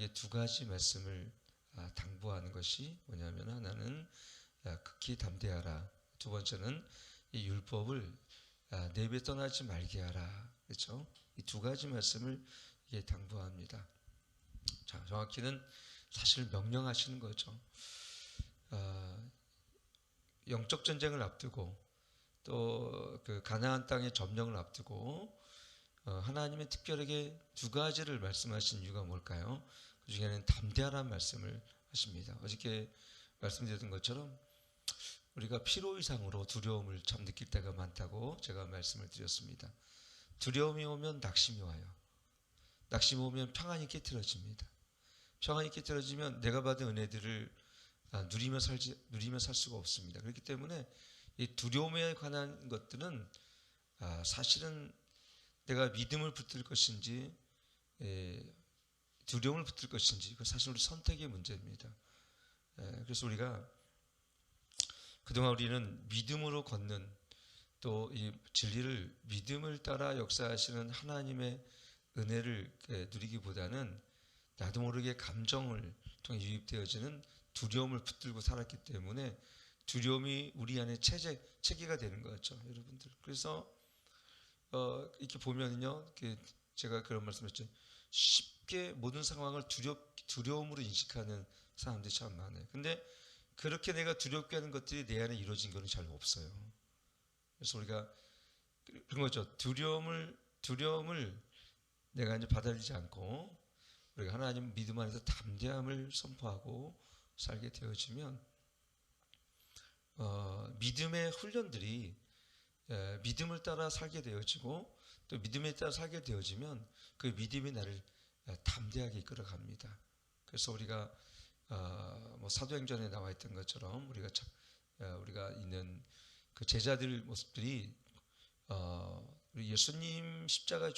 우리에게 두 가지 말씀을 당부하는 것이 뭐냐면, 하나는 극히 담대하라. 두 번째는 이 율법을 내배 떠나지 말게 하라. 그렇죠? 이 두 가지 말씀을 이게 당부합니다. 자, 정확히는 사실 명령하시는 거죠. 영적 전쟁을 앞두고 또 그 가나안 땅의 점령을 앞두고 하나님의 특별하게 두 가지를 말씀하신 이유가 뭘까요? 그 중에는 담대하라는 말씀을 하십니다. 어저께 말씀드렸던 것처럼 우리가 필요 이상으로 두려움을 참 느낄 때가 많다고 제가 말씀을 드렸습니다. 두려움이 오면 낙심이 와요. 낙심이 오면 평안이 깨트려집니다. 평안이 깨트려지면 내가 받은 은혜들을 누리며 살 수가 없습니다. 그렇기 때문에 이 두려움에 관한 것들은 사실은 내가 믿음을 붙들 것인지 두려움을 붙들 것인지, 그 사실 우리 선택의 문제입니다. 그래서 우리가 그동안 우리는 믿음으로 걷는, 또 이 진리를 믿음을 따라 역사하시는 하나님의 은혜를 누리기보다는 나도 모르게 감정을 통해 유입되어지는 두려움을 붙들고 살았기 때문에 두려움이 우리 안에 체계가 되는 거죠, 여러분들. 그래서 이렇게 보면요, 제가 그런 말씀했죠. 쉽게 모든 상황을 두려움으로 인식하는 사람들이 참 많아요. 근데 그렇게 내가 두렵게 하는 것들이 내 안에 이루어진 것은 잘 없어요. 그래서 우리가 그런 거죠. 두려움을 내가 이제 받아들이지 않고 우리가 하나님 믿음 안에서 담대함을 선포하고 살게 되어지면 믿음의 훈련들이 믿음을 따라 살게 되어지고, 또 믿음에 따라 살게 되어지면 그 믿음이 나를 담대하게 이끌어갑니다. 그래서 우리가 뭐 사도행전에 나와 있던 것처럼 우리가 있는 그 제자들 모습들이 우리 예수님 십자가에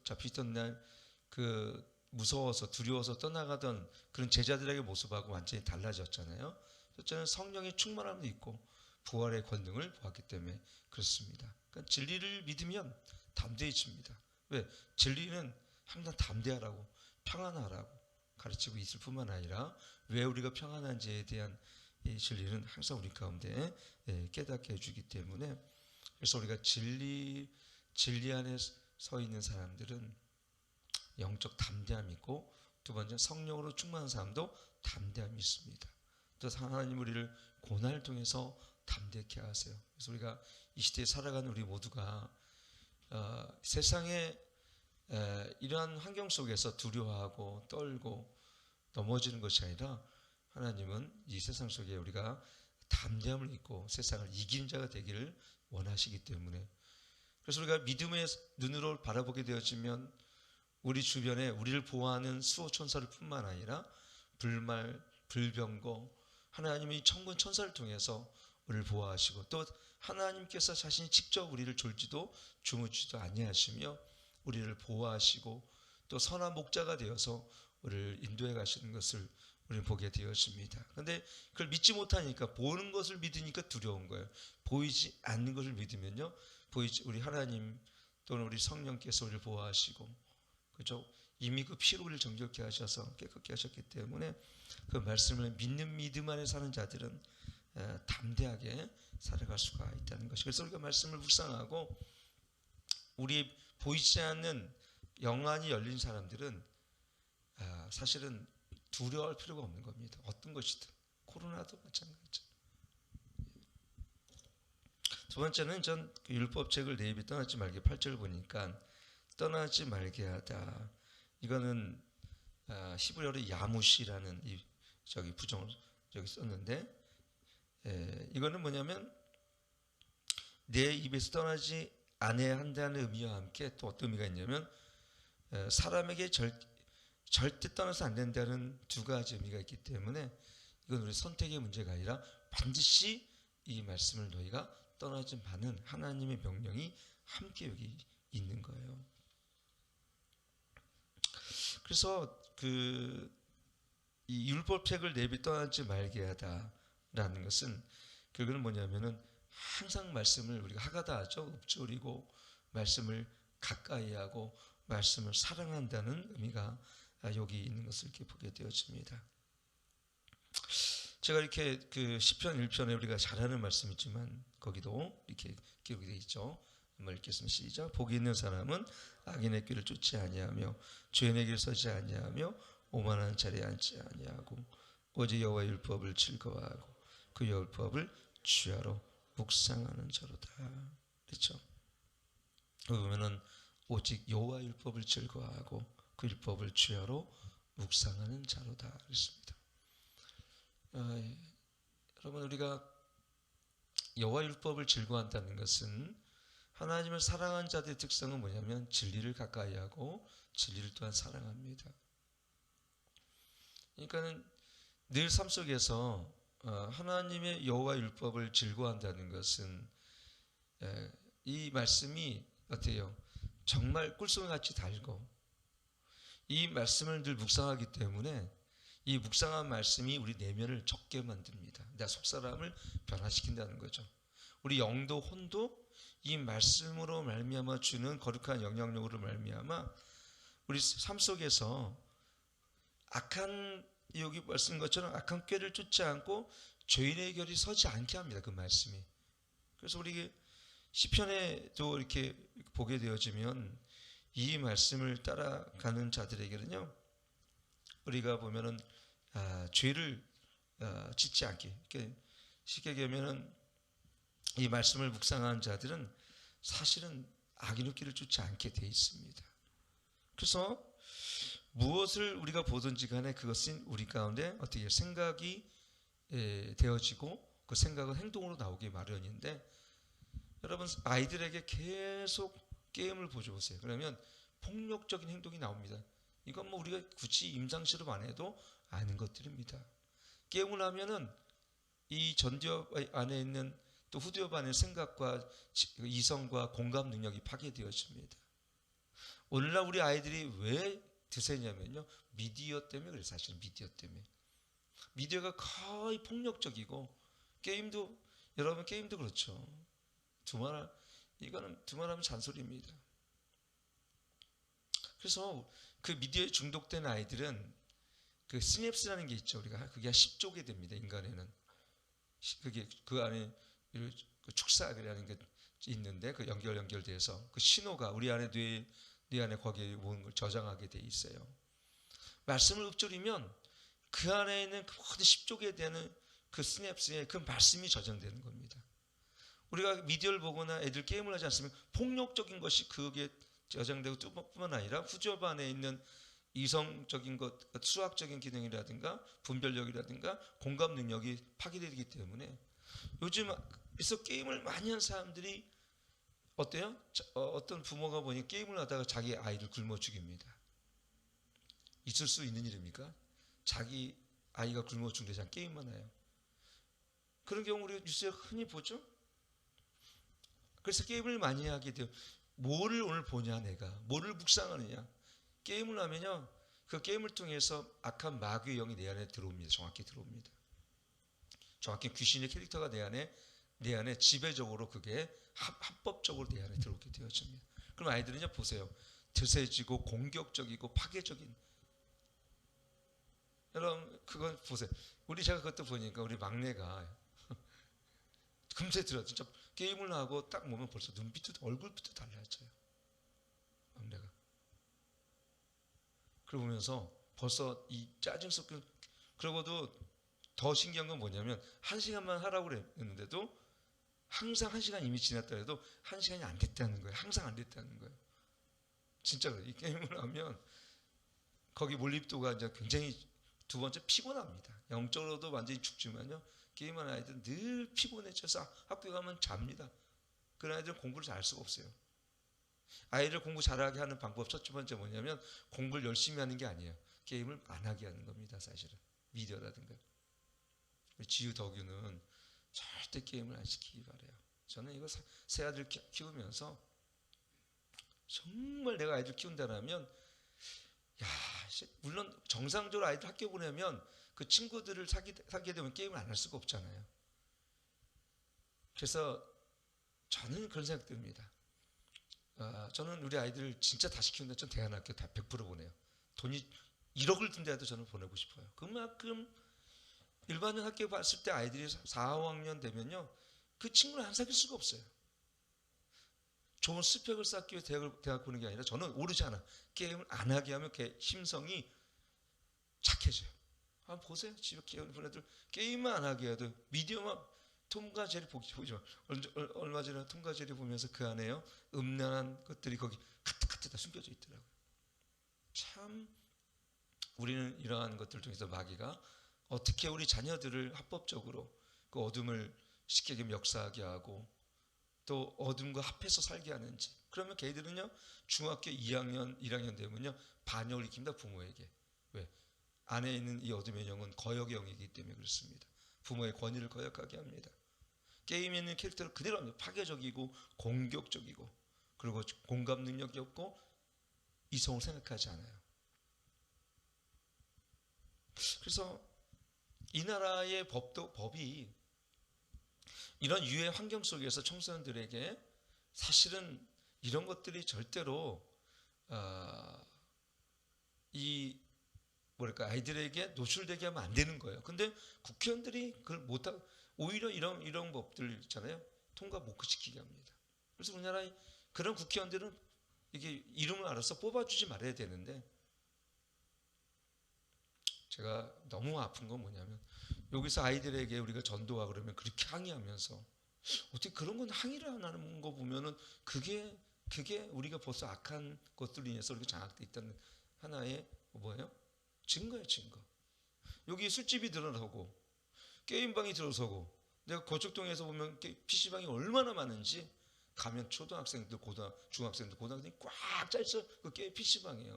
잡히던 날 그 무서워서 두려워서 떠나가던 그런 제자들에게 모습하고 완전히 달라졌잖아요. 첫째는 성령의 충만함도 있고 부활의 권능을 보았기 때문에 그렇습니다. 그러니까 진리를 믿으면 담대해집니다. 왜? 진리는 항상 담대하라고, 평안하라고 가르치고 있을 뿐만 아니라 왜 우리가 평안한지에 대한 이 진리는 항상 우리 가운데 깨닫게 해주기 때문에, 그래서 우리가 진리 안에 서 있는 사람들은 영적 담대함이 있고, 두 번째 성령으로 충만한 사람도 담대함이 있습니다. 또 하나님 우리를 고난을 통해서 담대케 하세요. 그래서 우리가 이 시대에 살아가는 우리 모두가 세상의 이러한 환경 속에서 두려워하고 떨고 넘어지는 것이 아니라, 하나님은 이 세상 속에 우리가 담대함을 입고 세상을 이기는 자가 되기를 원하시기 때문에, 그래서 우리가 믿음의 눈으로 바라보게 되어지면 우리 주변에 우리를 보호하는 수호 천사를 뿐만 아니라 불말, 불병거, 하나님의 천군 천사를 통해서 우리를 보호하시고, 또 하나님께서 자신이 직접 우리를 졸지도 주무지도 아니하시며 우리를 보호하시고 또 선한 목자가 되어서 우리를 인도해 가시는 것을 우리는 보게 되었습니다. 그런데 그걸 믿지 못하니까, 보는 것을 믿으니까 두려운 거예요. 보이지 않는 것을 믿으면요, 우리 하나님 또는 우리 성령께서 우리를 보호하시고, 그죠? 이미 그 피로 우리를 정결케 하셔서 깨끗게 하셨기 때문에 그 말씀을 믿는 믿음 안에 사는 자들은 담대하게 살아갈 수가 있다는 것이. 그래서 우리가 말씀을 묵상하고 우리 보이지 않는 영안이 열린 사람들은 사실은 두려워할 필요가 없는 겁니다. 어떤 것이든. 코로나도 마찬가지죠. 두 번째는 전 율법책을 내 입에 떠나지 말게, 8절 보니까 떠나지 말게 하다. 이거는 히브리어로 야무시라는 부정을 여기 썼는데, 이거는 뭐냐면 내 입에서 떠나지 않아야 한다는 의미와 함께 또 어떤 의미가 있냐면, 사람에게 절대 떠나서 안 된다는 두 가지 의미가 있기 때문에, 이건 우리 선택의 문제가 아니라 반드시 이 말씀을 너희가 떠나지 마는 하나님의 명령이 함께 여기 있는 거예요. 그래서 이 율법책을 내비 떠나지 말게 하다라는 것은 결국은 뭐냐면은 항상 말씀을 우리가 하가다 하죠. 읊조리고 말씀을 가까이 하고 말씀을 사랑한다는 의미가 여기 있는 것을 이렇게 보게 되어집니다. 제가 이렇게 그 시편 1편에 우리가 잘 아는 말씀이지만 거기도 이렇게 기록이 되어 있죠. 한번 읽겠습니다. 시작. 복이 있는 사람은 악인의 길을 쫓지 아니하며 죄인의 길을 서지 아니하며 오만한 자리에 앉지 아니하고 오직 여호와의 율법을 즐거워하고 그 율법을 주야로 묵상하는 자로다. 그렇죠? 보면은 오직 여호와의 율법을 즐거워하고 그 율법을 주야로 묵상하는 자로다. 그렇습니다. 여러분, 우리가 여호와 율법을 즐거워한다는 것은 하나님을 사랑하는 자들의 특성은 뭐냐면 진리를 가까이하고 진리를 또한 사랑합니다. 그러니까는 늘 삶 속에서 하나님의 여호와 율법을 즐거워한다는 것은 이 말씀이 어때요? 정말 꿀송이같이 달고 이 말씀을 늘 묵상하기 때문에 이 묵상한 말씀이 우리 내면을 적게 만듭니다. 내 속사람을 변화시킨다는 거죠. 우리 영도 혼도 이 말씀으로 말미암아 주는 거룩한 영향력으로 말미암아 우리 삶 속에서 악한, 여기 말씀 것처럼 악한 꾀를 쫓지 않고 죄인의 결이 서지 않게 합니다. 그 말씀이. 그래서 우리 시편에도 이렇게 보게 되어지면 이 말씀을 따라가는 자들에게는요, 우리가 보면은 죄를 짓지 않게, 쉽게 얘기하면은 이 말씀을 묵상하는 자들은 사실은 악인의 길을 쫓지 않게 돼 있습니다. 그래서 무엇을 우리가 보든지 간에 그것은 우리 가운데 어떻게 생각이 되어지고 그 생각은 행동으로 나오기 마련인데, 여러분 아이들에게 계속 게임을 보여보세요. 그러면 폭력적인 행동이 나옵니다. 이건 뭐 우리가 굳이 임상실험 안 해도 아는 것들입니다. 게임을 하면은 이 전두엽 안에 있는 또 후두엽 안에 생각과 이성과 공감 능력이 파괴되어집니다. 오늘날 우리 아이들이 왜 드세냐면요, 미디어 때문에 그래요. 사실은 미디어 때문에. 미디어가 거의 폭력적이고, 게임도, 여러분 게임도 그렇죠. 두말하면 잔소리입니다. 그래서 그 미디어에 중독된 아이들은 그 시냅스라는 게 있죠. 우리가 그게 10조개 됩니다. 인간에는. 그게 그 안에 축사라는 게 있는데 그 연결돼서 그 신호가 우리 안에 뇌 안에 거기에 모든 걸 저장하게 돼 있어요. 말씀을 읊조리면 그 안에 있는 모든 10조개 되는 그 시냅스에 그 말씀이 저장되는 겁니다. 우리가 미디어를 보거나 애들 게임을 하지 않으면 폭력적인 것이 그게 저장되고 뿐만 아니라 후두엽 안에 있는 이성적인 것, 수학적인 기능이라든가 분별력이라든가 공감 능력이 파괴되기 때문에 요즘 그래서 게임을 많이 한 사람들이 어때요? 어떤 부모가 보니 게임을 하다가 자기 아이를 굶어 죽입니다. 있을 수 있는 일입니까? 자기 아이가 굶어 죽는데 그냥 게임만 해요. 그런 경우 우리가 뉴스에 흔히 보죠. 그래서 게임을 많이 하게 돼요. 뭐를 오늘 보냐, 내가 뭐를 묵상하느냐. 게임을 하면요, 그 게임을 통해서 악한 마귀의 영이 내 안에 들어옵니다. 정확히 들어옵니다. 정확히 귀신의 캐릭터가 내 안에 지배적으로 그게 합법적으로 내 안에 들어오게 되어집니다. 그럼 아이들은요, 보세요. 드세지고 공격적이고 파괴적인. 여러분 그건 보세요. 제가 그것도 보니까 우리 막내가 금세 들어. 진짜 게임을 하고 딱 보면 벌써 눈빛도 얼굴부터 달라져요. 막내가. 그러면서 벌써 이 짜증 섞인. 그러고도 더 신기한 건 뭐냐면 1시간만 하라고 그랬는데도 항상 1시간 이미 지났다 해도 1시간이 안 됐다는 거예요. 항상 안 됐다는 거예요. 진짜로 이 게임을 하면 거기 몰입도가 이제 굉장히, 두 번째 피곤합니다. 영적으로도 완전히 죽지만요, 게임하는 아이들은 늘 피곤해져서 학교 가면 잡니다. 그런 아이들은 공부를 잘 할 수가 없어요. 아이를 공부 잘하게 하는 방법 첫 번째 뭐냐면 공부를 열심히 하는 게 아니에요. 게임을 안 하게 하는 겁니다. 사실은 미디어라든가. 지우 덕유는 절대 게임을 안 시키기 바래요. 저는 이거 새 아들 키우면서 정말 내가 아이들 키운다라면, 물론 정상적으로 아이들 학교 보내면 그 친구들을 사귀게 되면 게임을 안 할 수가 없잖아요. 그래서 저는 그런 생각 듭니다. 저는 우리 아이들 진짜 다시 키운다. 전 대안학교 다 100% 보내요. 돈이 1억을 든데도 저는 보내고 싶어요. 그만큼 일반인 학교 봤을 때 아이들이 4, 5학년 되면요, 그 친구를 안 사귈 수가 없어요. 좋은 스펙을 쌓기 위해 대학 보는 게 아니라 저는 오르지 않아. 게임을 안 하게 하면 걔 심성이 착해져요. 한번 보세요. 집에 보는 애들 게임만 안 하게 해도 미디어만 톰과 제리 보지 마. 얼마 전에 톰과 제리 보면서 그 안에요 음란한 것들이 거기 카트카트 다 숨겨져 있더라고요. 참 우리는 이러한 것들 통해서 마귀가 어떻게 우리 자녀들을 합법적으로 그 어둠을 쉽게 역사하게 하고 또 어둠과 합해서 살게 하는지. 그러면 걔들은요 중학교 2학년 1학년 되면요 반역을 일으킵니다. 부모에게. 왜? 안에 있는 이 어둠의 영은 거역의 영이기 때문에 그렇습니다. 부모의 권위를 거역하게 합니다. 게임에 있는 캐릭터를 그대로 합니다. 파괴적이고 공격적이고 그리고 공감 능력이 없고 이성을 생각하지 않아요. 그래서 이 나라의 법이 이런 유해 환경 속에서 청소년들에게 사실은 이런 것들이 절대로 이 뭐랄까 아이들에게 노출되게 하면 안 되는 거예요. 근데 국회의원들이 그걸 못하고 오히려 이런 법들 있잖아요. 통과 못 시키게 합니다. 그래서 우리나라의 그런 국회의원들은 이게 이름을 알아서 뽑아주지 말아야 되는데 제가 너무 아픈 건 뭐냐면 여기서 아이들에게 우리가 전도하고 그러면 그렇게 항의하면서 어떻게 그런 건 항의를 안 하는 거 보면은 그게 우리가 벌써 악한 것들로 인해서 우리가 장악돼 있다는 하나의 뭐예요? 증거예요, 증거. 여기 술집이 들어서고 게임방이 들어서고 내가 거쪽동에서 보면 PC방이 얼마나 많은지 가면 초등학생들, 중학생들, 고등학생이 꽉 짜있어. 그 PC방이에요.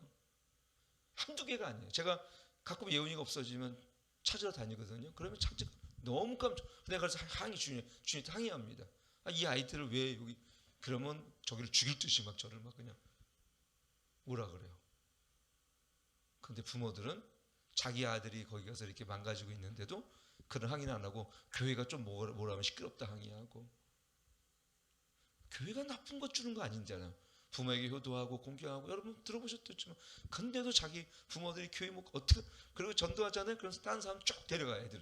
한두 개가 아니에요. 제가 가끔 예은이가 없어지면 찾으러 다니거든요. 그러면 찾지 너무 내가 그래서 주님한테 항의합니다. 이 아이들을 왜 여기 그러면 저기를 죽일 듯이 막 저를 막 그냥 오라 그래요. 근데 부모들은 자기 아들이 거기 가서 이렇게 망가지고 있는데도 그런 항의는 안 하고 교회가 좀 뭐라면 시끄럽다 항의하고 교회가 나쁜 것 주는 거 아닌잖아요. 부모에게 효도하고 공경하고 여러분 들어보셨겠지만 근데도 자기 부모들이 교회 뭐 어떻게 그리고 전도하잖아요. 그래서 다른 사람 쭉 데려가 애들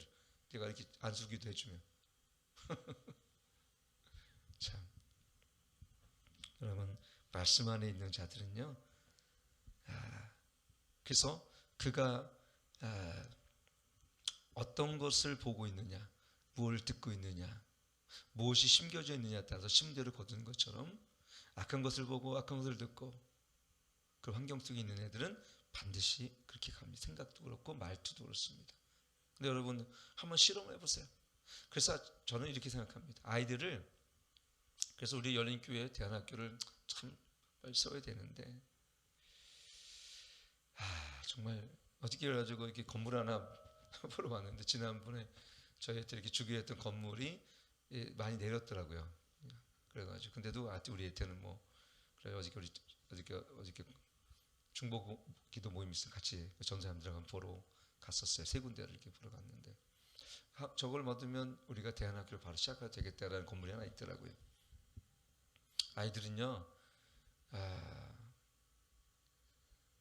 내가 이렇게 안수기도 해주면 참 여러분 말씀 안에 있는 자들은요 그래서 그가 어떤 것을 보고 있느냐 무엇을 듣고 있느냐 무엇이 심겨져 있느냐에 따라서 심대를 거두는 것처럼 악한 것을 보고 악한 것을 듣고 그 환경 속에 있는 애들은 반드시 그렇게 갑니다. 생각도 그렇고 말투도 그렇습니다. 근데 여러분 한번 실험을 해보세요. 그래서 저는 이렇게 생각합니다. 아이들을 그래서 우리 열린교회 대안학교를 참 빨리 써야 되는데 정말 어저께 그래가지고 이렇게 건물 하나 보러 왔는데 지난번에 저희한테 이렇게 주기로 했던 건물이 많이 내렸더라고요. 그래가지고 근데도 우리한테는 뭐 그래 어저께 중보 기도 모임 있어 같이 전사님들하고 보러 갔었어요. 세 군데를 이렇게 보러 갔는데 저걸 받으면 우리가 대안학교를 바로 시작해도 되겠다라는 건물이 하나 있더라고요. 아이들은요,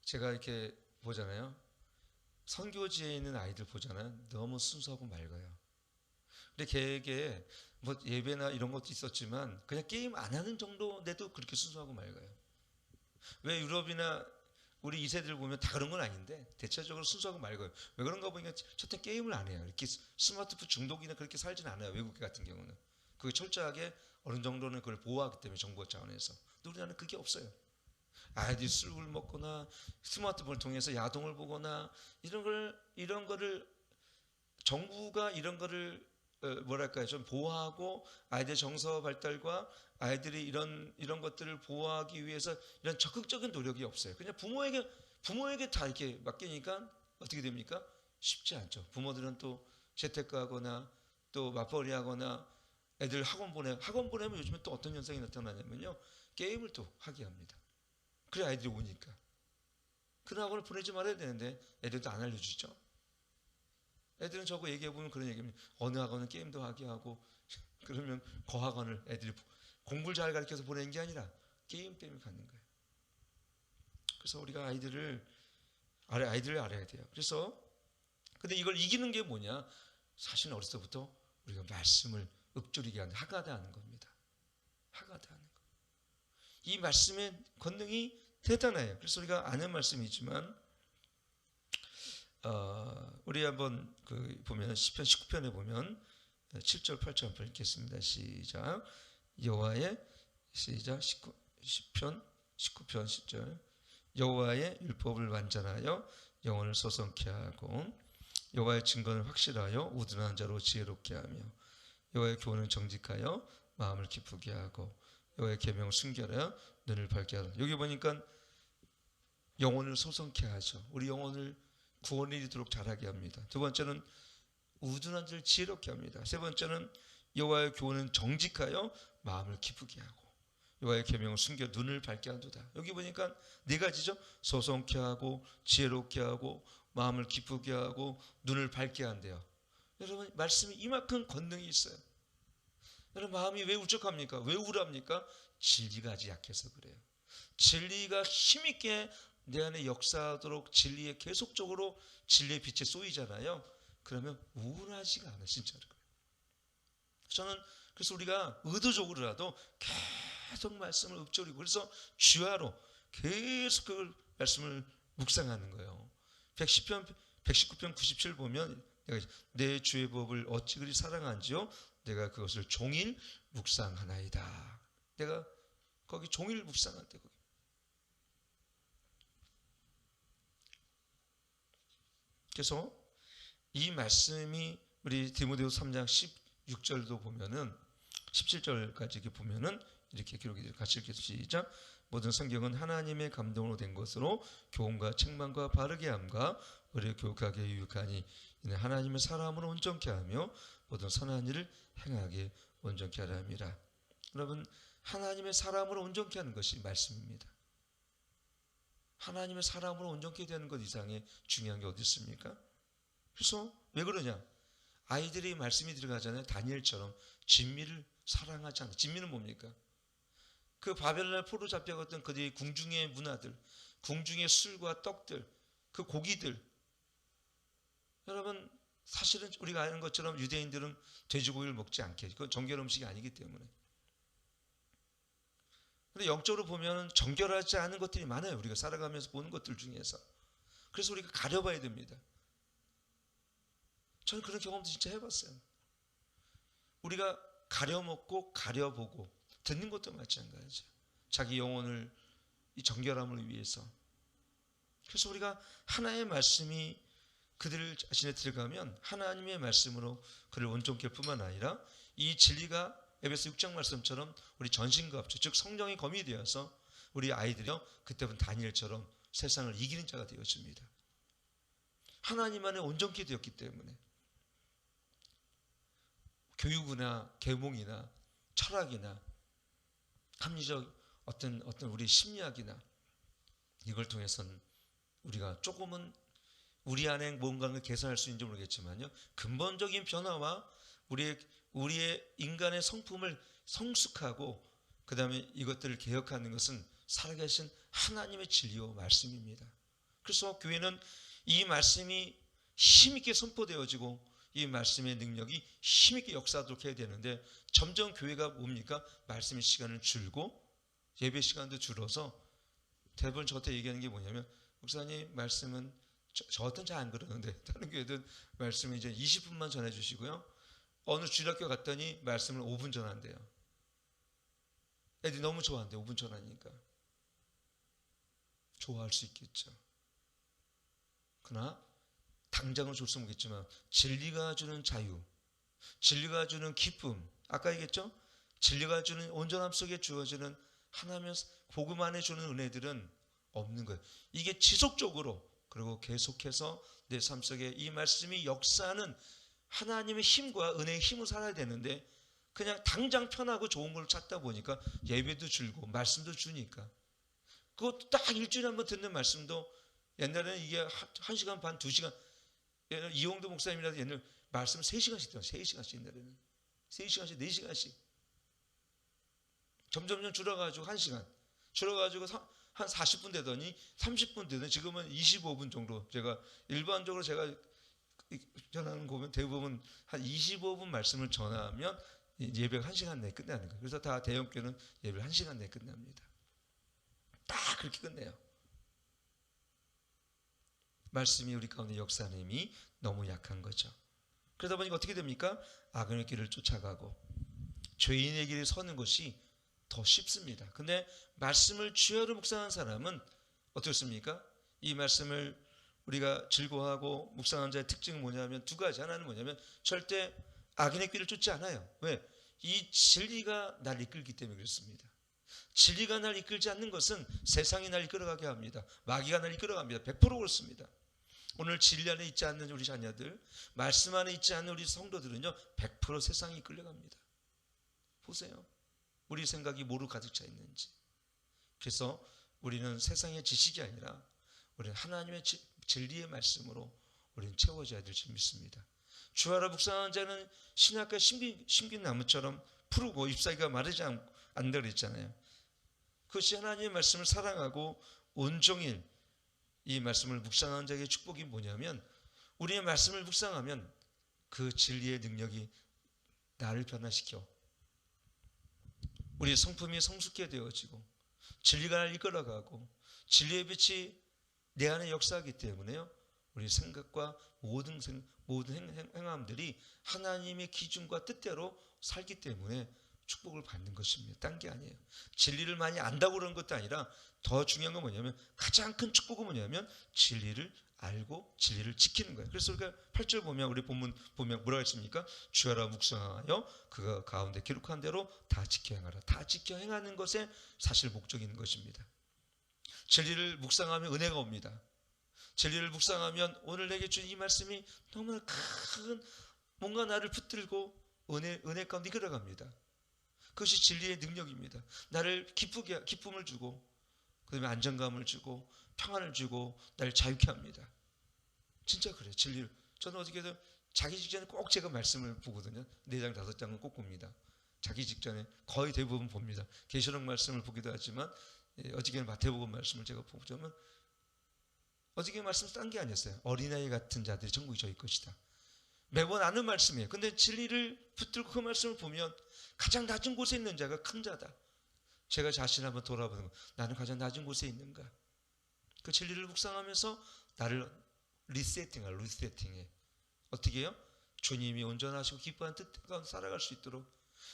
제가 이렇게 보잖아요. 선교지에 있는 아이들 보잖아요. 너무 순수하고 맑아요. 근데 걔에게 뭐 예배나 이런 것도 있었지만 그냥 게임 안 하는 정도인데도 그렇게 순수하고 맑아요. 왜 유럽이나 우리 2세들 보면 다 그런 건 아닌데 대체적으로 순수하고 맑아요. 왜 그런가 보니까 첫째 게임을 안 해요. 이렇게 스마트폰 중독이나 그렇게 살진 않아요. 외국 같은 경우는. 그게 철저하게 어느 정도는 그걸 보호하기 때문에 정부 차원에서. 근데 우리나라는 그게 없어요. 아이들이 술을 먹거나 스마트폰을 통해서 야동을 보거나 이런 거를 정부가 이런 거를 뭐랄까요 좀 보호하고 아이들 정서 발달과 아이들이 이런 것들을 보호하기 위해서 이런 적극적인 노력이 없어요. 그냥 부모에게 다 이렇게 맡기니까 어떻게 됩니까? 쉽지 않죠. 부모들은 또 재테크하거나 또 맞벌이하거나 애들 학원 보내면 요즘에 또 어떤 현상이 나타나냐면요 게임을 또 하게 합니다. 그래 아이들이 오니까 그런 학원을 보내지 말아야 되는데 애들도 안 알려주죠. 애들은 저거 얘기해보면 그런 얘기입니다. 어느 학원은 게임도 하게 하고 그러면 그 학원을 애들이 공부를 잘 가르쳐서 보내는 게 아니라 게임 때문에 갖는 거예요. 그래서 우리가 아이들을 아이들을 알아야 돼요. 그래서 근데 이걸 이기는 게 뭐냐? 사실 어렸을 때부터 우리가 말씀을 읊조리게 하는 하가다하는 겁니다. 하가다하는 거. 이 말씀의 권능이 대단해요. 그래서 우리가 아는 말씀이지만 우리 한번 보면 시편 19편에 보면 7절 8절 한번 읽겠습니다. 시작. 여호와의 시작 10편 19편 10절 여호와의 율법을 완전하여 영혼을 소성케 하고 여호와의 증거는 확실하여 우둔한 자로 지혜롭게 하며 여호와의 교훈은 정직하여 마음을 기쁘게 하고 여호와의 계명을 순결하여 눈을 밝게 하라. 여기 보니까 영혼을 소성케 하죠. 우리 영혼을 구원에 이르도록 자라게 합니다. 두 번째는 우둔한 자를 지혜롭게 합니다. 세 번째는 여호와의 교훈은 정직하여 마음을 기쁘게 하고 여호와의 계명을 숨겨 눈을 밝게 한도다. 여기 보니까 네 가지죠. 소성케 하고 지혜롭게 하고 마음을 기쁘게 하고 눈을 밝게 한대요. 여러분 말씀이 이만큼 권능이 있어요. 여러분 마음이 왜 울적합니까? 왜 우울합니까? 진리가 아직 약해서 그래요. 진리가 힘있게 내 안에 역사하도록 진리에 계속적으로 진리의 빛에 쏘이잖아요. 그러면 우울하지가 않아요. 진짜로. 저는 그래서 우리가 의도적으로라도 계속 말씀을 읊조리고 그래서 주야로 계속 그 말씀을 묵상하는 거예요. 119편 97 보면 내 주의 법을 어찌 그리 사랑한지요 내가 그것을 종일 묵상하나이다. 내가 거기 종일 묵상한대. 거기. 그래서 이 말씀이 우리 디모데후서 3장 16절도 보면은 17절까지 이렇게 보면은 이렇게 기록이 돼요. 같이 읽겠습니다. 시작. 모든 성경은 하나님의 감동으로 된 것으로 교훈과 책망과 바르게 함과 의를 교육하게 유익하니 이는 하나님의 사람을 온전케 하며 모든 선한 일을 행하게 온전케 하려 함이라. 여러분 하나님의 사람을 온전케 하는 것이 말씀입니다. 하나님의 사람으로 온전케 되는 것 이상의 중요한 게 어디 있습니까? 그래서 왜 그러냐? 아이들이 말씀이 들어가잖아요. 다니엘처럼 진미를 사랑하지 않아. 진미는 뭡니까? 그 바벨론에 포로 잡혀갔던 그들의 궁중의 문화들, 궁중의 술과 떡들, 그 고기들. 여러분 사실은 우리가 아는 것처럼 유대인들은 돼지고기를 먹지 않게. 그건 정결 음식이 아니기 때문에. 근데 영적으로 보면 정결하지 않은 것들이 많아요. 우리가 살아가면서 보는 것들 중에서. 그래서 우리가 가려봐야 됩니다. 저는 그런 경험도 진짜 해봤어요. 우리가 가려먹고 가려보고 듣는 것도 마찬가지죠. 자기 영혼을 이 정결함을 위해서. 그래서 우리가 하나의 말씀이 그들 자신에 들어가면 하나님의 말씀으로 그를 온전케 할 뿐만 아니라 이 진리가 에베소 6장 말씀처럼 우리 전신과 합쳐 즉 성령이 검이 되어서 우리 아이들이요 그때부터 다니엘처럼 세상을 이기는 자가 되어집니다. 하나님 안에 온전케 되었기 때문에 교육이나 계몽이나 철학이나 합리적 어떤 우리 심리학이나 이걸 통해서는 우리가 조금은 우리 안에 뭔가를 개선할 수 있는지 모르겠지만요 근본적인 변화와 우리의 인간의 성품을 성숙하고 그 다음에 이것들을 개혁하는 것은 살아계신 하나님의 진리와 말씀입니다. 그래서 교회는 이 말씀이 힘있게 선포되어지고 이 말씀의 능력이 힘있게 역사하도록 해야 되는데 점점 교회가 뭡니까? 말씀의 시간을 줄고 예배 시간도 줄어서 대부분 저한테 얘기하는 게 뭐냐면 목사님 말씀은 저한테는 잘 안 그러는데 다른 교회든 말씀을 이제 20분만 전해주시고요. 어느 주일학교 갔더니 말씀을 5분 전한대요. 애들이 너무 좋아한대요. 5분 전하니까. 좋아할 수 있겠죠. 그러나 당장은 줄 수 없겠지만 진리가 주는 자유, 진리가 주는 기쁨, 아까 얘기했죠? 진리가 주는 온전함 속에 주어지는 하나님의 복음 안에 주는 은혜들은 없는 거예요. 이게 지속적으로 그리고 계속해서 내 삶 속에 이 말씀이 역사하는 하나님의 힘과 은혜의 힘을 살아야 되는데 그냥 당장 편하고 좋은 걸 찾다 보니까 예배도 줄고 말씀도 주니까 그것도 딱 일주일에 한번 듣는 말씀도 옛날에는 이게 1시간 반, 2시간 이용도 목사님이라도 옛날 말씀 3시간씩 들어요. 3시간씩 옛날에는 3시간씩, 4시간씩 점점점 줄어가지고 1시간 줄어가지고 한 40분 되더니 30분 되더니 지금은 25분 정도 제가 일반적으로 제가 전하는 거 보면 대부분 한 25분 말씀을 전하면 예배가 1시간 내에 끝나는 거예요. 그래서 다 대형교회는 예배를 1시간 내에 끝납니다. 딱 그렇게 끝내요. 말씀이 우리 가운데 역사하는 힘이 너무 약한 거죠. 그러다 보니까 어떻게 됩니까? 악인의 길을 쫓아가고 죄인의 길에 서는 것이 더 쉽습니다. 근데 말씀을 주야로 묵상한 사람은 어떻습니까? 이 말씀을 우리가 즐거워하고 묵상한 자의 특징은 뭐냐면 두 가지. 하나는 뭐냐면 절대 악인의 길을 쫓지 않아요. 왜? 이 진리가 날 이끌기 때문에 그렇습니다. 진리가 날 이끌지 않는 것은 세상이 날 이끌어가게 합니다. 마귀가 날 이끌어갑니다. 100% 그렇습니다. 오늘 진리 안에 있지 않는 우리 자녀들, 말씀 안에 있지 않는 우리 성도들은요 100% 세상이 이끌려갑니다. 보세요. 우리 생각이 뭐로 가득 차 있는지. 그래서 우리는 세상의 지식이 아니라 우리는 하나님의 진리의 말씀으로 우리는 채워져야 될 줄 믿습니다. 주하라 묵상하는 자는 신약과 심긴 나무처럼 푸르고 잎사귀가 마르지 않는다 그랬잖아요. 그것이 하나님의 말씀을 사랑하고 온종일 이 말씀을 묵상하는 자에게 축복이 뭐냐면 우리의 말씀을 묵상하면 그 진리의 능력이 나를 변화시켜 우리의 성품이 성숙해 되어지고 진리가 나를 이끌어가고 진리의 빛이 내 안에 역사하기 때문에요. 우리 생각과 모든 행함들이 하나님의 기준과 뜻대로 살기 때문에 축복을 받는 것입니다. 딴 게 아니에요. 진리를 많이 안다고 그런 것도 아니라 더 중요한 건 뭐냐면 가장 큰 축복은 뭐냐면 진리를 알고 진리를 지키는 거예요. 그래서 우리가 8절 보면 우리 본문 보면 뭐라고 했습니까? 주야라 묵상하여 그가 가운데 기록한 대로 다 지켜 행하라. 다 지켜 행하는 것에 사실 목적이 있는 것입니다. 진리를 묵상하면 은혜가 옵니다. 진리를 묵상하면 오늘 내게 준 이 말씀이 너무나 큰 뭔가 나를 붙들고 은혜 가운데 이끌어갑니다. 그것이 진리의 능력입니다. 나를 기쁨을 주고 그다음에 안정감을 주고 평안을 주고 나를 자유케 합니다. 진짜 그래요. 진리를 저는 어떻게든 자기 직전에 꼭 제가 말씀을 보거든요. 4장 5장은 꼭 봅니다. 자기 직전에 거의 대부분 봅니다. 계시록 말씀을 보기도 하지만 어저께는 마태복음 말씀을 제가 보자면 어저께 말씀 딴 게 아니었어요. 어린아이 같은 자들이 천국이 저희 것이다. 매번 아는 말씀이에요. 근데 진리를 붙들고 그 말씀을 보면 가장 낮은 곳에 있는 자가 큰 자다. 제가 자신을 한번 돌아보는 거. 나는 가장 낮은 곳에 있는가? 그 진리를 묵상하면서 나를 리세팅해. 어떻게 해요? 주님이 온전하시고 기뻐하는 뜻 가운데 살아갈 수 있도록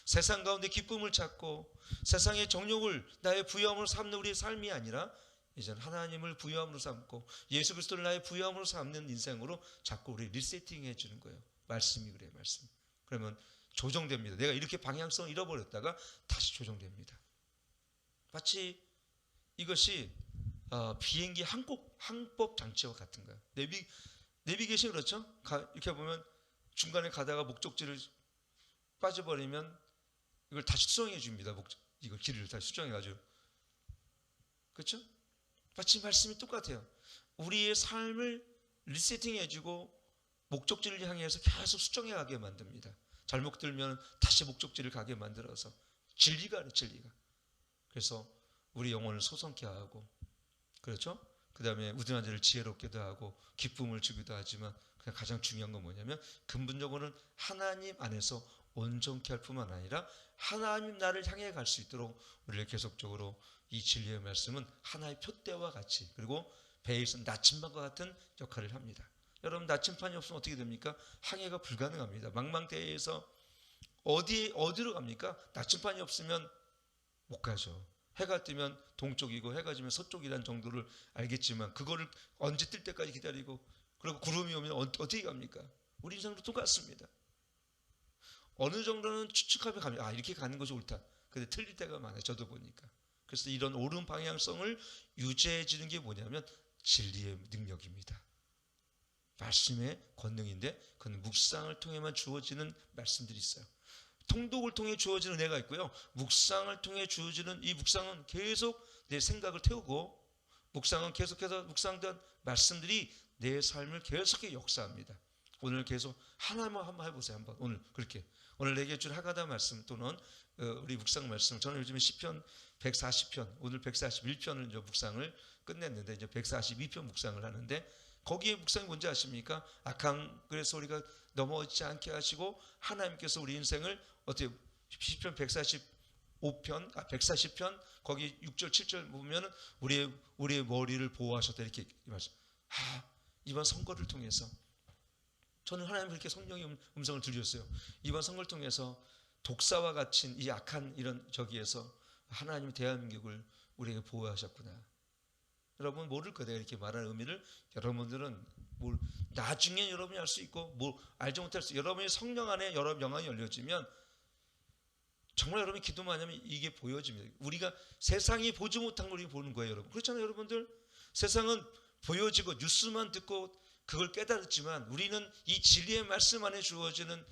세상 가운데 기쁨을 찾고 세상의 정욕을 나의 부여함으로 삼는 우리의 삶이 아니라 이제 하나님을 부여함으로 삼고 예수 그리스도를 나의 부여함으로 삼는 인생으로 자꾸 우리 리세팅해 주는 거예요. 말씀이 그래요. 말씀. 그러면 조정됩니다. 내가 이렇게 방향성을 잃어버렸다가 다시 조정됩니다. 마치 이것이 비행기 항법 장치와 같은 거예요. 내비게이션 그렇죠? 이렇게 보면 중간에 가다가 목적지를 빠져버리면 이걸 다시 수정해 줍니다. 이걸 길을 다시 수정해 가지고. 그렇죠? 마치 말씀이 똑같아요. 우리의 삶을 리세팅해 주고 목적지를 향해서 계속 수정해 가게 만듭니다. 잘못 들면 다시 목적지를 가게 만들어서 진리가. 그래서 우리 영혼을 소성케 하고 그렇죠? 그 다음에 우둔한 자를 지혜롭게도 하고 기쁨을 주기도 하지만 그냥 가장 중요한 건 뭐냐면 근본적으로는 하나님 안에서 온전케 할 뿐만 아니라 하나님 나를 향해 갈 수 있도록 우리를 계속적으로 이 진리의 말씀은 하나의 표대와 같이 그리고 배에 있는 나침반과 같은 역할을 합니다. 여러분 나침반이 없으면 어떻게 됩니까? 항해가 불가능합니다. 망망대해에서 어디로 갑니까? 나침반이 없으면 못 가죠. 해가 뜨면 동쪽이고 해가 지면 서쪽이라는 정도를 알겠지만 그거를 언제 뜰 때까지 기다리고 그리고 구름이 오면 어떻게 갑니까? 우리 인생도 똑같습니다. 어느 정도는 추측하면 갑니다. 이렇게 가는 것이 옳다. 근데 틀릴 때가 많아요. 저도 보니까. 그래서 이런 옳은 방향성을 유지해 주는 게 뭐냐면 진리의 능력입니다. 말씀의 권능인데 그건 묵상을 통해만 주어지는 말씀들이 있어요. 통독을 통해 주어지는 은혜가 있고요. 묵상을 통해 주어지는 이 묵상은 계속 내 생각을 태우고 묵상은 계속해서 묵상된 말씀들이 내 삶을 계속해 역사합니다. 오늘 계속 하나만 한번 해보세요. 한번 오늘 그렇게 오늘 내게 줄 하가다 말씀 또는 우리 묵상 말씀. 저는 요즘에 시편 140편 오늘 141편을 이제 묵상을 끝냈는데 이제 142편 묵상을 하는데 거기에 묵상이 뭔지 아십니까? 악한 글의 소리가 넘어지지 않게 하시고 하나님께서 우리 인생을 어떻게 시편 140편 거기 6절 7절 보면은 우리의 머리를 보호하셨다 이렇게 말씀. 이번 선거를 통해서 저는 하나님 그렇게 성령의 음성을 들렸어요. 이번 선거를 통해서 독사와 같은 이 악한 이런 저기에서 하나님이 대한민국을 우리에게 보호하셨구나. 여러분 모를 거예요. 이렇게 말하는 의미를 여러분들은 나중에 여러분이 알 수 있고 알지 못할 수 여러분의 성령 안에 여러분 영안이 열려지면 정말 여러분이 기도만 하면 이게 보여집니다. 우리가 세상이 보지 못한 걸 보는 거예요, 여러분. 그렇잖아요, 여러분들. 세상은 보여지고 뉴스만 듣고 그걸 깨달았지만 우리는 이 진리의 말씀 안에 주어지는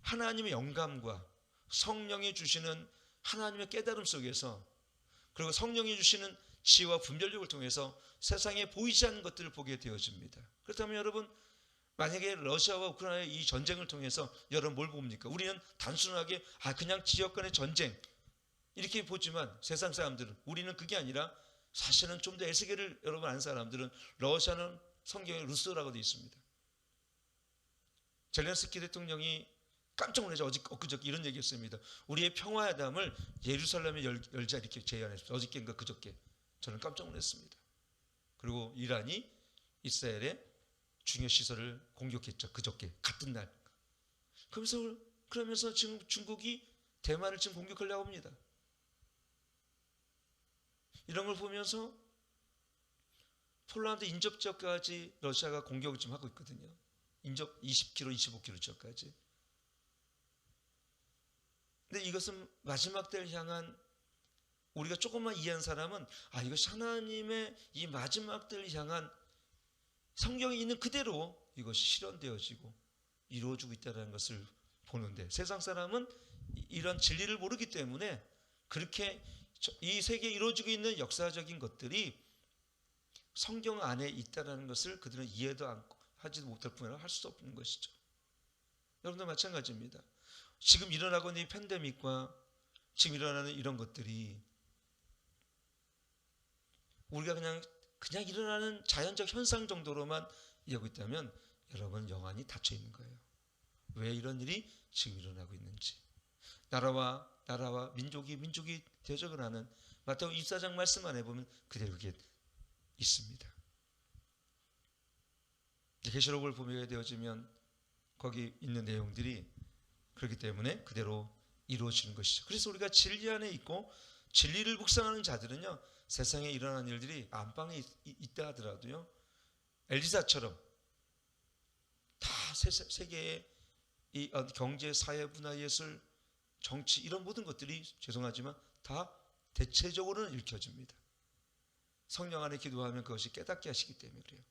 하나님의 영감과 성령이 주시는 하나님의 깨달음 속에서 그리고 성령이 주시는 지혜와 분별력을 통해서 세상에 보이지 않는 것들을 보게 되어집니다. 그렇다면 여러분 만약에 러시아와 우크라이나의 이 전쟁을 통해서 여러분 뭘 봅니까? 우리는 단순하게 그냥 지역 간의 전쟁 이렇게 보지만 세상 사람들은 우리는 그게 아니라 사실은 좀 더 에스겔을 여러분 아는 사람들은 러시아는 성경에 루스라고 되어 있습니다. 젤렌스키 대통령이 깜짝 놀라서 엊그저께 이런 얘기했습니다. 우리의 평화회담을 예루살렘에 열자 이렇게 제안했습니다. 어저께인가 그저께 저는 깜짝 놀랐습니다. 그리고 이란이 이스라엘의 중요 시설을 공격했죠. 그저께 같은 날. 그러면서 지금 중국이 대만을 지금 공격하려고 합니다. 이런 걸 보면서 폴란드 인접 지역까지 러시아가 공격을 좀 하고 있거든요. 인접 20km, 25km 지역까지. 근데 이것은 마지막 때를 향한 우리가 조금만 이해한 사람은 이것이 하나님의 이 마지막 때를 향한 성경에 있는 그대로 이것이 실현되어지고 이루어지고 있다는 것을 보는데 세상 사람은 이런 진리를 모르기 때문에 그렇게 이 세계에 이루어지고 있는 역사적인 것들이 성경 안에 있다는 것을 그들은 이해도 하지도 못할 뿐 아니라 할 수 없는 것이죠. 여러분도 마찬가지입니다. 지금 일어나고 있는 이 팬데믹과 지금 일어나는 이런 것들이 우리가 그냥 일어나는 자연적 현상 정도로만 이해하고 있다면 여러분 영안이 닫혀 있는 거예요. 왜 이런 일이 지금 일어나고 있는지. 나라와 민족이 대적을 하는 마태복음 24장 말씀 안에 보면 그대로 그게 있습니다. 계시록을 보게 되어지면 거기 있는 내용들이 그렇기 때문에 그대로 이루어지는 것이죠. 그래서 우리가 진리 안에 있고 진리를 묵상하는 자들은요 세상에 일어나는 일들이 안방에 있다 하더라도요 엘리사처럼 다 세계의 이 경제, 사회, 문화, 예술, 정치 이런 모든 것들이 죄송하지만 다 대체적으로는 읽혀집니다. 성령 안에 기도하면 그것이 깨닫게 하시기 때문에 그래요.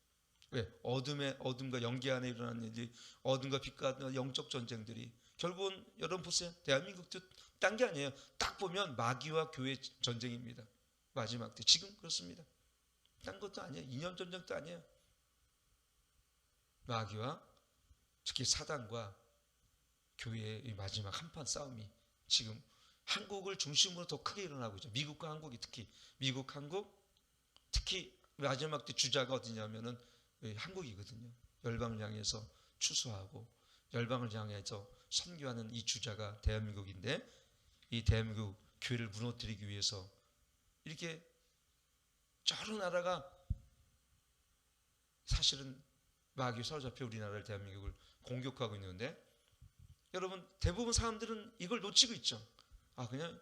왜? 어둠과 연기 안에 일어나는 일이 어둠과 빛과 영적 전쟁들이 결국은 여러분 보세요. 대한민국도 딴 게 아니에요. 딱 보면 마귀와 교회 전쟁입니다. 마지막 때 지금 그렇습니다. 딴 것도 아니에요. 이념 전쟁도 아니에요. 마귀와 특히 사단과 교회의 마지막 한판 싸움이 지금 한국을 중심으로 더 크게 일어나고 있죠. 미국과 한국이 미국, 한국 특히 마지막 때 주자가 어디냐면은 한국이거든요. 열방을 향해서 추수하고 열방을 향해서 선교하는 이 주자가 대한민국인데 이 대한민국 교회를 무너뜨리기 위해서 이렇게 여러 나라가 사실은 마귀에 사로잡혀 우리나라를 대한민국을 공격하고 있는데 여러분 대부분 사람들은 이걸 놓치고 있죠. 그냥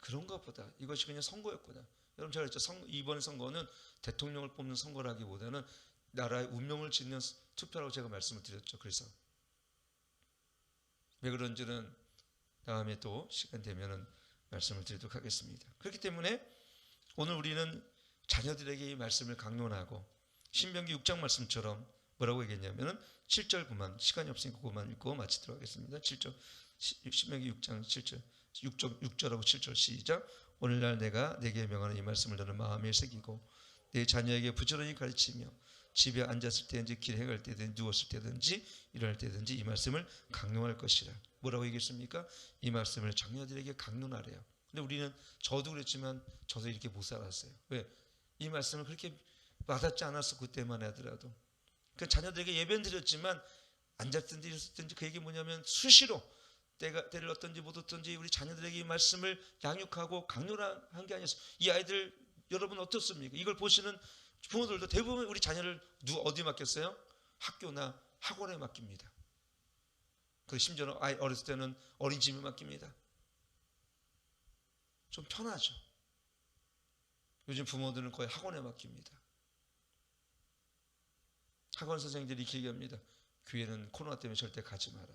그런가 보다. 이것이 그냥 선거였구나. 여러분 제가 했죠. 이번 선거는 대통령을 뽑는 선거라기보다는 나라의 운명을 짓는 투표라고 제가 말씀을 드렸죠. 그래서 왜 그런지는 다음에 또 시간 되면은 말씀을 드리도록 하겠습니다. 그렇기 때문에 오늘 우리는 자녀들에게 이 말씀을 강론하고 신명기 6장 말씀처럼 뭐라고 얘기했냐면은 7절구만 시간이 없으니까 그것만 읽고 마치도록 하겠습니다. 7절 신명기 6장 7절 6절하고 7절 시작. 오늘날 내가 내게 명하는 이 말씀을 너는 마음에 새기고 내 자녀에게 부지런히 가르치며 집에 앉았을 때든지 길에 행할 때든지 누웠을 때든지 일어날 때든지 이 말씀을 강론할 것이라. 뭐라고 얘기했습니까? 이 말씀을 자녀들에게 강론하래요. 근데 우리는 저도 그랬지만 저도 이렇게 못 살았어요. 왜? 이 말씀을 그렇게 와닿지 않았어. 그때만 하더라도. 그 자녀들에게 예배는 드렸지만 앉았든지 일었든지 그 얘기 뭐냐면 수시로 때를 얻든지 못 얻든지 우리 자녀들에게 이 말씀을 양육하고 강론한 게 아니었어요. 이 아이들 여러분 어떻습니까? 이걸 보시는 부모들도 대부분 우리 자녀를 어디 맡겼어요? 학교나 학원에 맡깁니다. 그 심지어는 아이 어렸을 때는 어린이집에 맡깁니다. 좀 편하죠. 요즘 부모들은 거의 학원에 맡깁니다. 학원 선생님들이 이렇게 얘기합니다. 교회는 코로나 때문에 절대 가지 마라.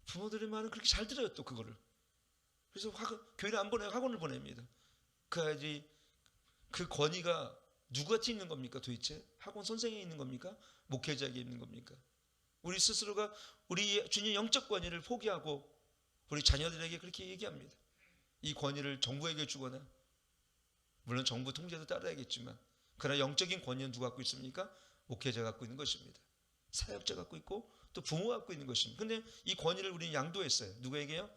부모들의 말은 그렇게 잘 들어요. 또 그거를. 그래서 교회를 안 보내고 학원을 보냅니다. 그 아이들이 그 권위가 누구한테 있는 겁니까 도대체? 학원 선생에 있는 겁니까? 목회자에게 있는 겁니까? 우리 스스로가 우리 주님 영적 권위를 포기하고 우리 자녀들에게 그렇게 얘기합니다. 이 권위를 정부에게 주거나 물론 정부 통제도 따라야겠지만 그러나 영적인 권위는 누가 갖고 있습니까? 목회자가 갖고 있는 것입니다. 사역자가 갖고 있고 또 부모가 갖고 있는 것입니다. 그런데 이 권위를 우리는 양도했어요. 누구에게요?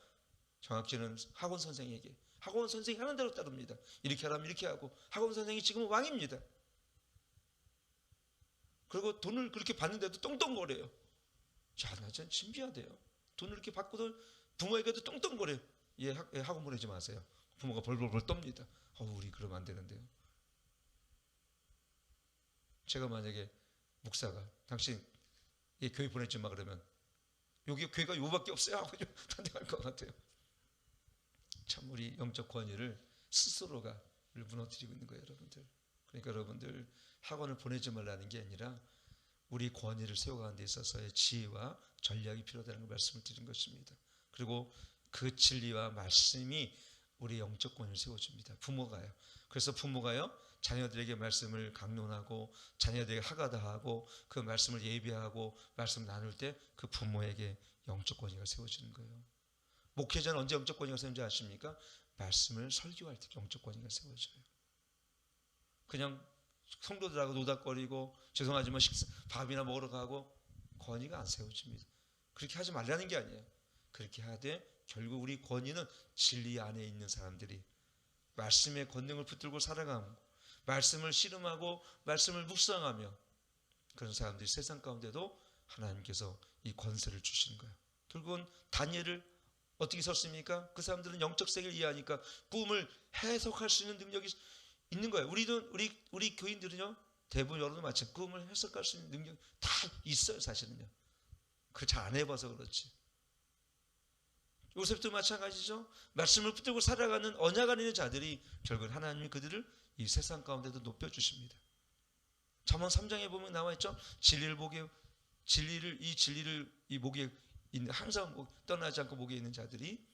정확히는 학원 선생에게. 학원 선생이 하는 대로 따릅니다. 이렇게 하라면 이렇게 하고 학원 선생이 지금은 왕입니다. 그리고 돈을 그렇게 받는데도 똥똥거려요. 자, 나 진짜 신비하대요. 돈을 이렇게 받고도 부모에게도 똥똥거려요. 예, 학원 보내지 마세요. 부모가 벌벌벌 떱니다. 우리 그러면 안 되는데요. 제가 만약에 목사가 당신 교회 보내지 마 그러면 여기 교회가 요밖에 없어요 하고 단대할 것 같아요. 참 우리 영적 권위를 스스로가 무너뜨리고 있는 거예요, 여러분들. 그러니까 여러분들 학원을 보내지 말라는 게 아니라 우리 권위를 세워가는 데 있어서의 지혜와 전략이 필요하다는 걸 말씀을 드린 것입니다. 그리고 그 진리와 말씀이 우리 영적 권위를 세워줍니다. 부모가요. 그래서 부모가요 자녀들에게 말씀을 강론하고 자녀들에게 하가다하고 그 말씀을 예비하고 말씀 나눌 때 그 부모에게 영적 권위가 세워지는 거예요. 목회자는 언제 영적 권위가 세우는지 아십니까? 말씀을 설교할 때 영적 권위가 세워져요. 그냥 성도들하고 노닥거리고 죄송하지만 밥이나 먹으러 가고 권위가 안 세워집니다. 그렇게 하지 말라는 게 아니에요. 그렇게 하되 결국 우리 권위는 진리 안에 있는 사람들이 말씀의 권능을 붙들고 살아가고 말씀을 씨름하고 말씀을 묵상하며 그런 사람들이 세상 가운데도 하나님께서 이 권세를 주시는 거예요. 결국은 다니엘을 어떻게 썼습니까? 그 사람들은 영적 세계를 이해하니까 꿈을 해석할 수 있는 능력이 있는 거예요. 우리 교인들은요 대부분 여러분도 마찬가지 꿈을 해석할 수 있는 능력 다 있어요. 사실은요. 그걸 잘 안 해봐서 그렇지. 요셉도 마찬가지죠. 말씀을 붙들고 살아가는 언약 안에 있는 자들이 결국은 하나님이 그들을 이 세상 가운데도 높여주십니다. 잠언 3장에 보면 나와 있죠. 진리를 이 목에 있는 항상 떠나지 않고 목에 있는 자들이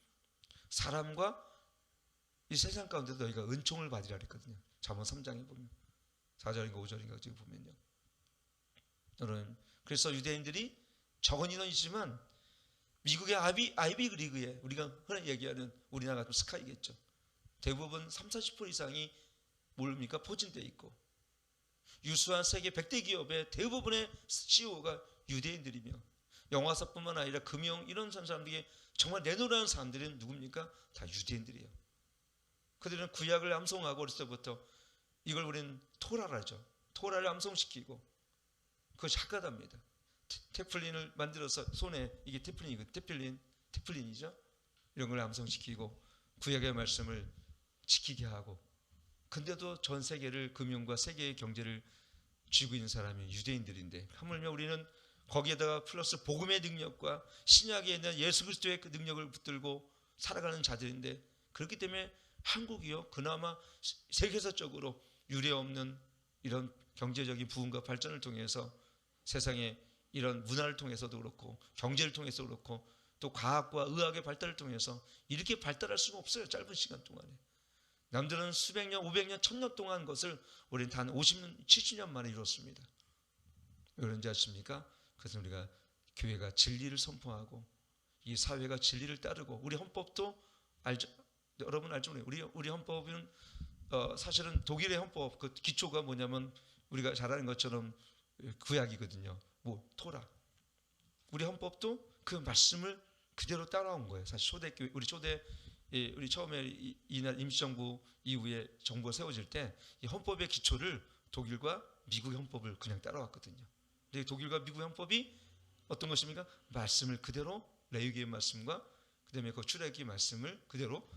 사람과 이 세상 가운데도 너희가 은총을 받으라 그랬거든요. 잠언 3장에 보면 4절인가 5절인가 지금 보면요. 여러분 그래서 유대인들이 적은 인원이지만 미국의 아이비리그에 우리가 흔히 얘기하는 우리나라 같은 스카이겠죠. 대부분 30-40% 이상이 모릅니까? 포진되어 있고 유수한 세계 100대 기업의 대부분의 CEO가 유대인들이며 영화사뿐만 아니라 금융 이런 사람들이 정말 내놓으라는 사람들은 누굽니까? 다 유대인들이에요. 그들은 구약을 암송하고 어렸을 때부터 이걸 우리는 토라라죠. 토라를 암송시키고 그것이 학가답니다. 테플린을 만들어서 손에 이게 테플린이죠. 이런 걸 암송시키고 구약의 말씀을 지키게 하고 근데도 전 세계를 금융과 세계의 경제를 쥐고 있는 사람이 유대인들인데 하물며 우리는 거기에다가 플러스 복음의 능력과 신약에 있는 예수 그리스도의 그 능력을 붙들고 살아가는 자들인데 그렇기 때문에 한국이요 그나마 세계사적으로 유례없는 이런 경제적인 부흥과 발전을 통해서 세상에 이런 문화를 통해서도 그렇고 경제를 통해서 그렇고 또 과학과 의학의 발달을 통해서 이렇게 발달할 수가 없어요. 짧은 시간 동안에. 남들은 수백 년, 500년, 1000년 동안 것을 우리는 단 50년, 70년 만에 이뤘습니다. 왜 그런지 아십니까? 그래서 우리가 교회가 진리를 선포하고 이 사회가 진리를 따르고 우리 헌법도 알죠? 여러분 알죠? 우리 헌법은 사실은 독일의 헌법 그 기초가 뭐냐면 우리가 잘 아는 것처럼 구약이거든요. 뭐 토라. 우리 헌법도 그 말씀을 그대로 따라온 거예요. 사실 초대교회 우리 처음에 이날 임시정부 이후에 정부가 세워질 때 이 헌법의 기초를 독일과 미국의 헌법을 그냥 따라왔거든요. 근데 독일과 미국의 헌법이 어떤 것입니까? 말씀을 그대로 레위기의 말씀과 그다음에 그 출애굽기 말씀을 그대로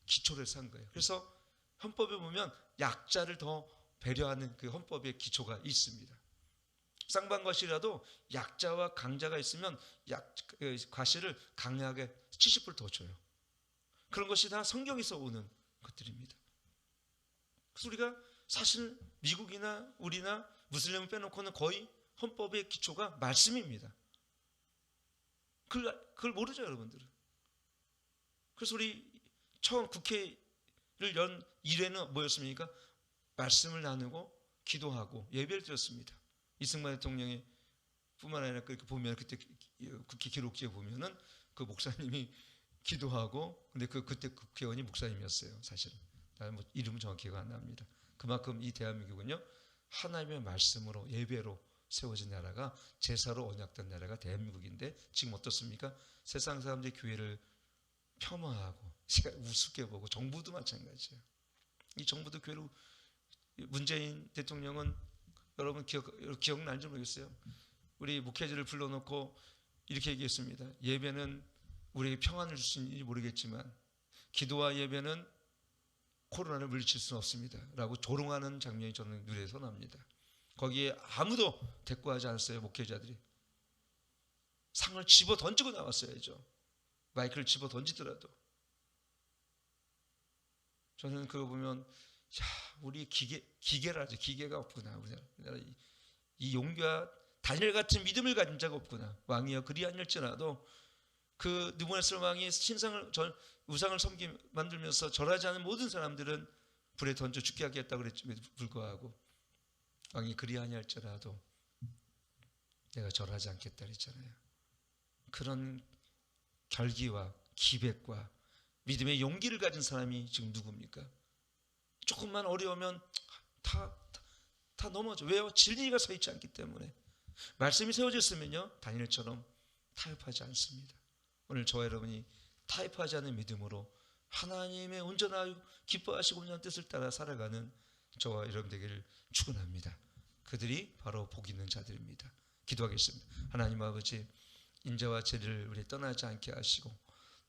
기초로 해서 한 거예요. 그래서 헌법에 보면 약자를 더 배려하는 그 헌법의 기초가 있습니다. 쌍방과실이라도 약자와 강자가 있으면 과실을 강하게 70불 더 줘요. 그런 것이 다 성경에서 오는 것들입니다. 그래서 우리가 사실 미국이나 우리나 무슬림을 빼놓고는 거의 헌법의 기초가 말씀입니다. 그걸 모르죠, 여러분들은. 그래서 우리 처음 국회를 연 1회는 뭐였습니까? 말씀을 나누고 기도하고 예배를 드렸습니다. 이승만 대통령이 뿐만 아니라 그렇게 보면 그때 국회 기록지에 보면은 그 목사님이 기도하고 근데 그때 국회의원이 목사님이었어요. 사실은 뭐 이름은 정확히 기억 안 납니다. 그만큼 이 대한민국은요 하나님의 말씀으로 예배로 세워진 나라가 제사로 언약된 나라가 대한민국인데 지금 어떻습니까? 세상 사람들이 교회를 폄하하고 우습게 보고 정부도 마찬가지예요. 이 정부도 교회를 문재인 대통령은 여러분 기억나는지 모르겠어요. 우리 목회자를 불러놓고 이렇게 얘기했습니다. 예배는 우리에게 평안을 줄 수 있는지 모르겠지만 기도와 예배는 코로나를 물리칠 수는 없습니다. 라고 조롱하는 장면이 저는 눈에서 납니다. 거기에 아무도 대꾸하지 않았어요. 목회자들이. 상을 집어 던지고 나왔어야죠. 마이크를 집어 던지더라도. 저는 그거 보면 우리 기계라죠. 기계가 없구나. 우리나라 이 용기와 다니엘 같은 믿음을 가진 자가 없구나. 왕이여 그리 아니할지라도 그 느부갓네살 왕이 우상을 만들면서 절하지 않은 모든 사람들은 불에 던져 죽게 하겠다고 그랬음에도 불구하고 왕이 그리 아니할지라도 내가 절하지 않겠다 그랬잖아요. 그런 결기와 기백과 믿음의 용기를 가진 사람이 지금 누굽니까? 조금만 어려우면 다 넘어져. 왜요? 진리가 서 있지 않기 때문에. 말씀이 세워졌으면요 다니엘처럼 타협하지 않습니다. 오늘 저와 여러분이 타협하지 않는 믿음으로 하나님의 온전하고 기뻐하시고 온전한 뜻을 따라 살아가는 저와 여러분 되기를 축원합니다. 그들이 바로 복 있는 자들입니다. 기도하겠습니다. 하나님 아버지 인자와 진리를 우리 떠나지 않게 하시고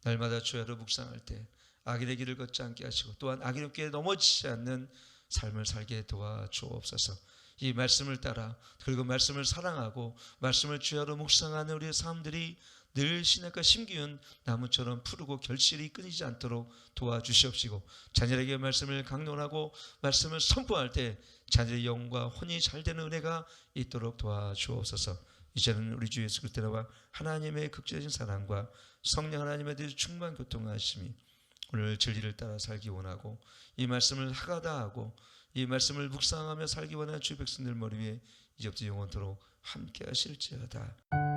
날마다 주야로 묵상할 때 악인의 길을 걷지 않게 하시고 또한 악인의 길에 넘어지지 않는 삶을 살게 도와주옵소서. 이 말씀을 따라 그리고 말씀을 사랑하고 말씀을 주야로 묵상하는 우리의 삶들이 늘 시냇가 심기운 나무처럼 푸르고 결실이 끊이지 않도록 도와주시옵시고 자녀에게 말씀을 강론하고 말씀을 선포할 때 자녀의 영과 혼이 잘 되는 은혜가 있도록 도와주옵소서. 이제는 우리 주 예수 그리스도와 하나님의 극진하신 사랑과 성령 하나님의 대해서 충만 교통하심이 오늘 진리를 따라 살기 원하고 이 말씀을 하가다하고 이 말씀을 묵상하며 살기 원하는 주 백성들 머리 위에 이제부터 영원토록 함께 하실지어다.